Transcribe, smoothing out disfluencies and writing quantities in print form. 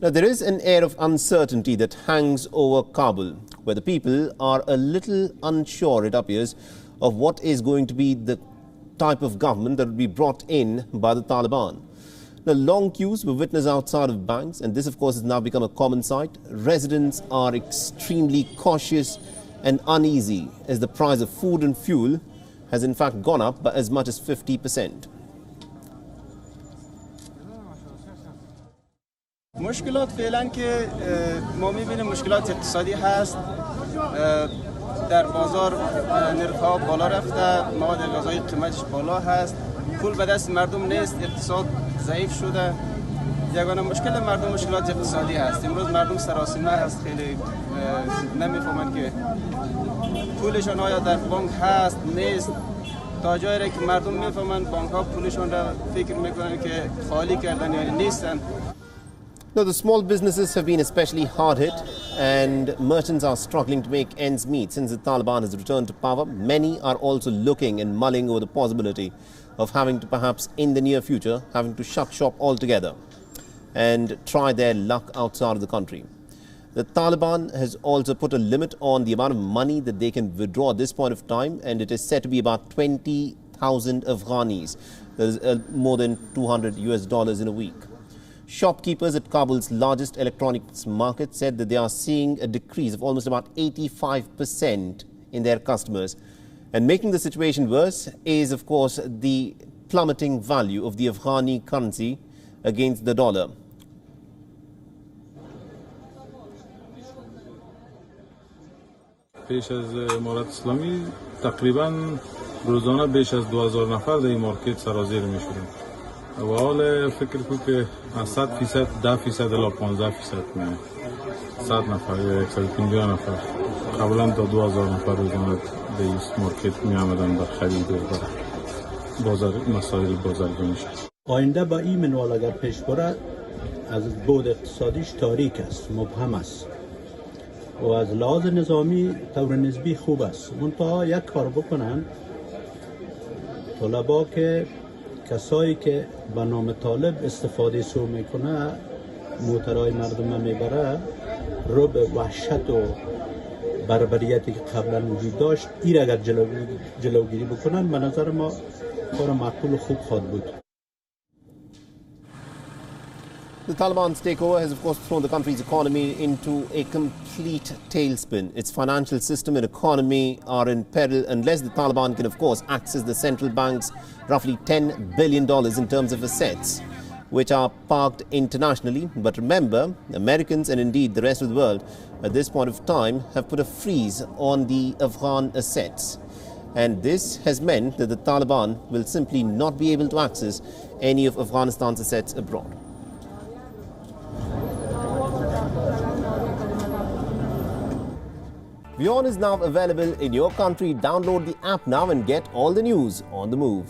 Now, there is an air of uncertainty that hangs over Kabul, where the people are a little unsure, it appears, of what is going to be the type of government that will be brought in by the Taliban. Now, long queues were witnessed outside of banks, and this, of course, has now become a common sight. Residents are extremely cautious and uneasy as the price of food and fuel has in fact gone up by as much as 50%. مشکلات فعلا که ما می‌بینیم مشکلات اقتصادی هست در بازار نرخ‌ها بالا رفته مواد غذایی قیمتش بالا هست پول به دست مردم نیست اقتصاد ضعیف شده یگانه مشکل مردم مشکلات اقتصادی هست امروز مردم سراسیمه هست خیلی نمی‌فهمند که پولشون آیا در بانک هست نیست تا جایی که مردم می‌فهمند بانک‌ها پولشون را فکر می‌کنن که خالی کردن یا نیستن. Now, the small businesses have been especially hard hit, and merchants are struggling to make ends meet since the Taliban has returned to power. Many are also looking and mulling over the possibility of having to perhaps in the near future having to shut shop altogether and try their luck outside of the country. The Taliban has also put a limit on the amount of money that they can withdraw at this point of time, and it is said to be about 20,000 Afghanis. That is more than $200 in a week. Shopkeepers at Kabul's largest electronics market said that they are seeing a decrease of almost about 85% in their customers. And making the situation worse is, of course, the plummeting value of the Afghani currency against the dollar. پیش از امارت اسلامی تقریبا روزانه بیش از 2000 نفر در این مارکت سرازیر میشدن و حال فکر کنم که 100% 10% الی 15% میشه 100 نفر یا 150 نفر قبلا تا 2000 نفر روزانه در این مارکت می آمدن در خرید و بازار مسائل بازرگانی شد. آینده با این منوال اگر پیش بره از بود اقتصادیش تاریک است مبهم است و از لحاظ نظامی طور نسبی خوب است منتها یک کار بکنن طلبا که کسایی که به نام طالب استفاده سو میکنه موترهای مردم میبره رو به وحشت و بربریتی که قبلا وجود داشت این اگر جلوگیری بکنن به نظر ما کار معقول و خوب خواهد بود. The Taliban's takeover has, of course, thrown the country's economy into a complete tailspin. Its financial system and economy are in peril unless the Taliban can, of course, access the central bank's roughly $10 billion in terms of assets, which are parked internationally. But remember, Americans and indeed the rest of the world at this point of time have put a freeze on the Afghan assets. And this has meant that the Taliban will simply not be able to access any of Afghanistan's assets abroad. WION is now available in your country. Download the app now and get all the news on the move.